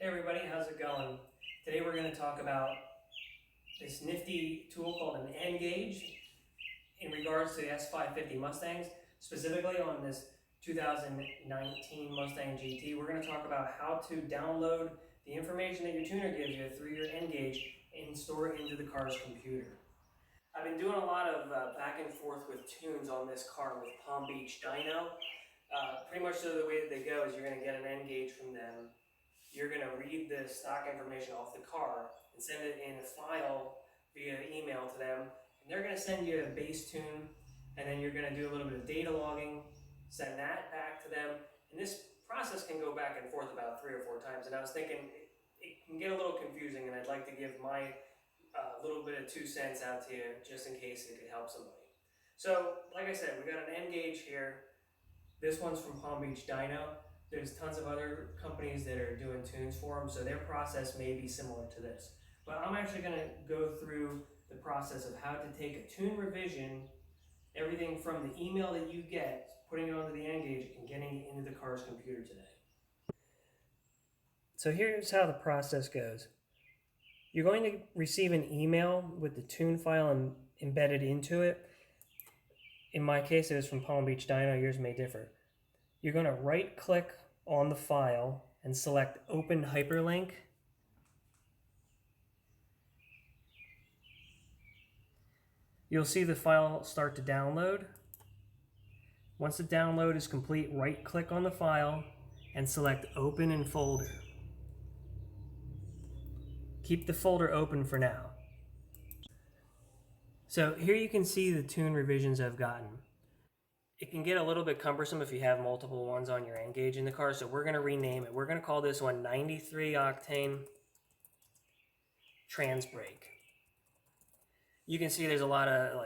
Hey everybody, how's it going? Today we're going to talk about this nifty tool called an nGuage in regards to the S550 Mustangs, specifically on this 2019 Mustang GT. We're going to talk about how to download the information that your tuner gives you through your nGuage and store it into the car's computer. I've been doing a lot of back and forth with tunes on this car with Palm Beach Dyno. Pretty much the way that they go is you're going to get an nGuage from them. You're going to read the stock information off the car and send it in a file via email to them. And they're going to send you a base tune, and then you're going to do a little bit of data logging, send that back to them. And this process can go back and forth about 3 or 4 times. And I was thinking it can get a little confusing, and I'd like to give my little bit of 2 cents out to you just in case it could help somebody. So, like I said, we got an nGuage here. This one's from Palm Beach Dyno. There's tons of other companies that are doing tunes for them, so their process may be similar to this. But I'm actually going to go through the process of how to take a tune revision, everything from the email that you get, putting it onto the nGuage, and getting it into the car's computer today. So here's how the process goes. You're going to receive an email with the tune file embedded into it. In my case, it was from Palm Beach Dyno. Yours may differ. You're going to right-click on the file and select Open Hyperlink. You'll see the file start to download. Once the download is complete, right-click on the file and select Open in Folder. Keep the folder open for now. So here you can see the tune revisions I've gotten. It can get a little bit cumbersome if you have multiple ones on your nGuage in the car, so we're going to rename it. We're going to call this one 93 octane trans brake. You can see there's a lot of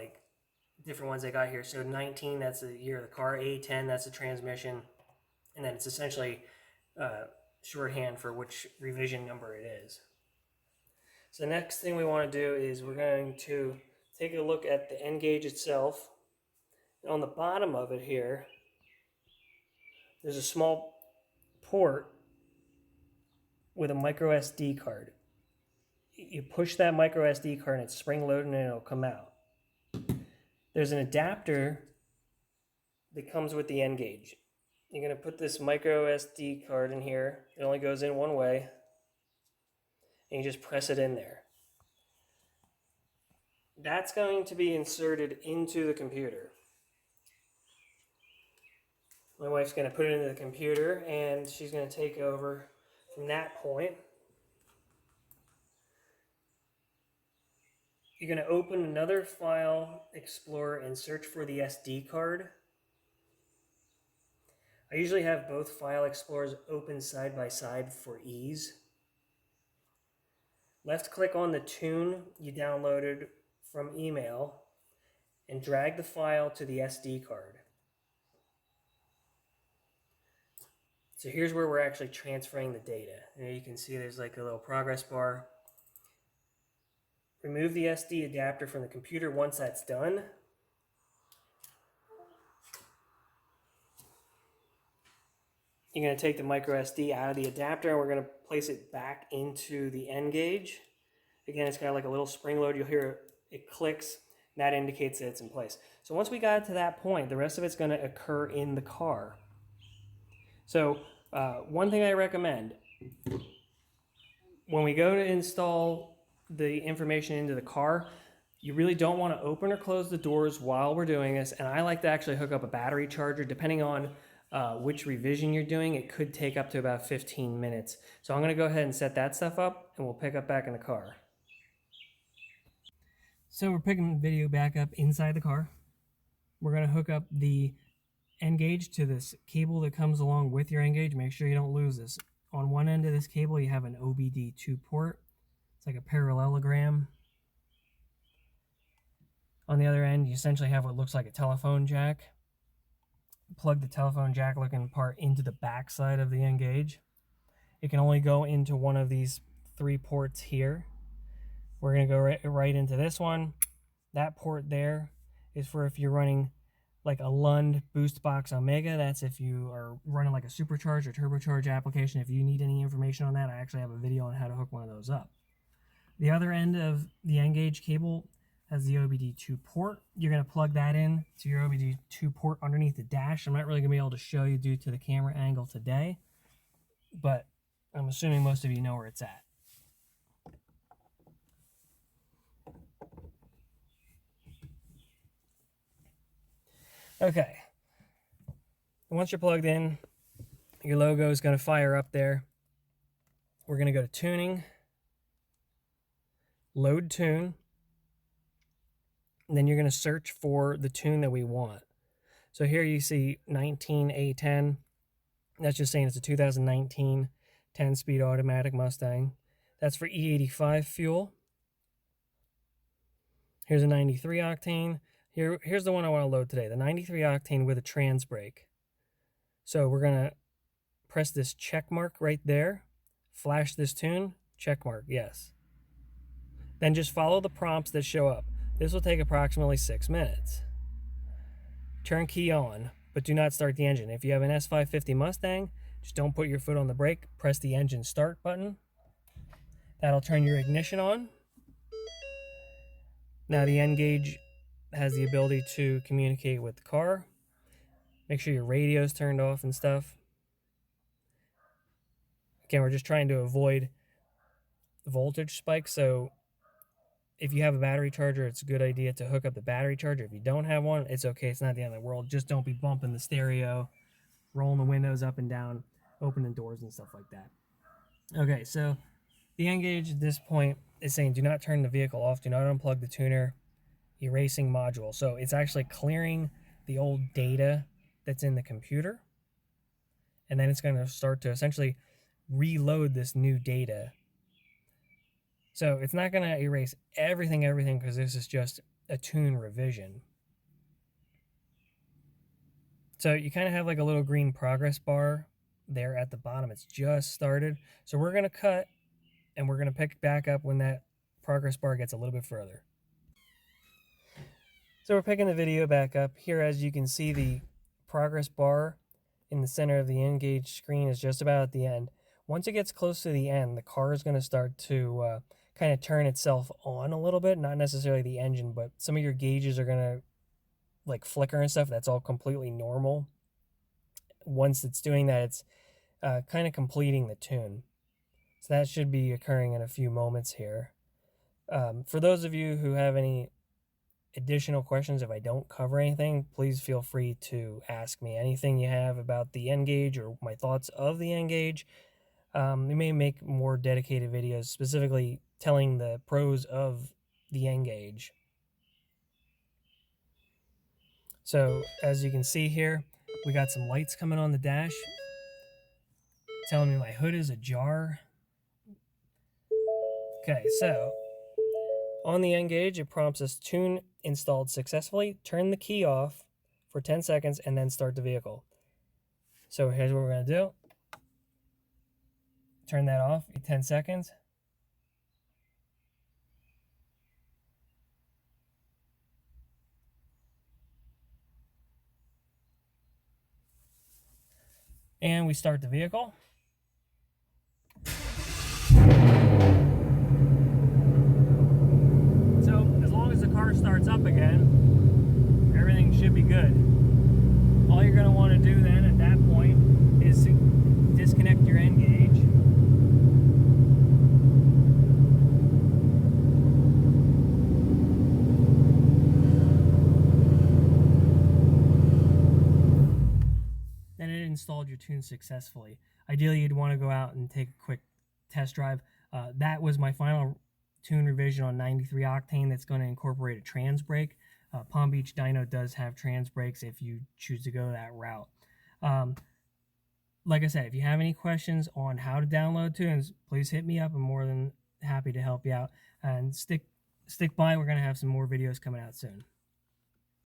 different ones they got here. So 19, that's the year of the car. A10, that's the transmission. And then it's essentially shorthand for which revision number it is. So the next thing we want to do is we're going to take a look at the nGuage itself. On the bottom of it here, there's a small port with a micro SD card. You push that micro SD card and it's spring loaded and it'll come out. There's an adapter that comes with the nGuage. You're going to put this micro SD card in here. It only goes in one way. And you just press it in there. That's going to be inserted into the computer. My wife's going to put it into the computer and she's going to take over from that point. You're going to open another file explorer and search for the SD card. I usually have both file explorers open side by side for ease. Left click on the tune you downloaded from email and drag the file to the SD card. So here's where we're actually transferring the data. And you can see there's like a little progress bar. Remove the SD adapter from the computer once that's done. You're going to take the micro SD out of the adapter and we're going to place it back into the nGuage. Again, it's got like a little spring load. You'll hear it clicks, and that indicates that it's in place. So once we got to that point, the rest of it's going to occur in the car. So one thing I recommend, when we go to install the information into the car, you really don't want to open or close the doors while we're doing this. And I like to actually hook up a battery charger. Depending on which revision you're doing, it could take up to about 15 minutes. So I'm going to go ahead and set that stuff up, and we'll pick up back in the car. So we're picking the video back up inside the car. We're going to hook up the nGuage to this cable that comes along with your nGuage. Make sure you don't lose this. On one end of this cable, you have an OBD2 port. It's like a parallelogram. On the other end, you essentially have what looks like a telephone jack. Plug the telephone jack looking part into the back side of the nGuage. It can only go into one of these 3 ports here. We're going to go right into this one. That port there is for if you're running like a Lund Boost Box Omega. That's if you are running like a supercharged or turbocharged application. If you need any information on that, I actually have a video on how to hook one of those up. The other end of the nGuage cable has the OBD2 port. You're going to plug that in to your OBD2 port underneath the dash. I'm not really going to be able to show you due to the camera angle today, but I'm assuming most of you know where it's at. Okay, once you're plugged in, your logo is going to fire up there. We're going to go to Tuning, Load Tune, and then you're going to search for the tune that we want. So here you see 19A10. That's just saying it's a 2019 10-speed automatic Mustang. That's for E85 fuel. Here's a 93 octane. Here's the one I want to load today, the 93 octane with a trans brake. So we're going to press this check mark right there, flash this tune, check mark, yes. Then just follow the prompts that show up. This will take approximately 6 minutes. Turn key on, but do not start the engine. If you have an S550 Mustang, just don't put your foot on the brake, press the engine start button. That'll turn your ignition on. Now the nGuage has the ability to communicate with the car. Make sure your radio's turned off and stuff. Again, we're just trying to avoid voltage spikes, so if you have a battery charger, it's a good idea to hook up the battery charger. If you don't have one, it's okay. It's not the end of the world. Just don't be bumping the stereo, rolling the windows up and down, opening doors and stuff like that. Okay, so the nGuage at this point is saying do not turn the vehicle off, do not unplug the tuner, erasing module. So it's actually clearing the old data that's in the computer, and then it's going to start to essentially reload this new data. So it's not going to erase everything because this is just a tune revision. So you kind of have like a little green progress bar there at the bottom. It's just started. So we're going to cut and we're going to pick back up when that progress bar gets a little bit further. So we're picking the video back up. Here, as you can see, the progress bar in the center of the nGuage screen is just about at the end. Once it gets close to the end, the car is going to start to kind of turn itself on a little bit. Not necessarily the engine, but some of your gauges are going to like flicker and stuff. That's all completely normal. Once it's doing that, it's kind of completing the tune. So that should be occurring in a few moments here. For those of you who have any additional questions, if I don't cover anything, please feel free to ask me anything you have about the nGuage or my thoughts of the nGuage. We may make more dedicated videos specifically telling the pros of the nGuage. So as you can see here, we got some lights coming on the dash telling me my hood is ajar. Okay, so on the nGuage, it prompts us tune installed successfully. Turn the key off for 10 seconds and then start the vehicle. So here's what we're going to do. Turn that off in 10 seconds. And we start the vehicle. So as long as the car starts up again, everything should be good. All you're going to want to do then at that point is to disconnect your nGuage. Then it installed your tune successfully. Ideally, you'd want to go out and take a quick test drive. That was my final tune revision on 93 octane that's going to incorporate a trans brake. Palm Beach Dyno does have trans brakes if you choose to go that route. Like I said, if you have any questions on how to download tunes, please hit me up. I'm more than happy to help you out. And stick by. We're going to have some more videos coming out soon.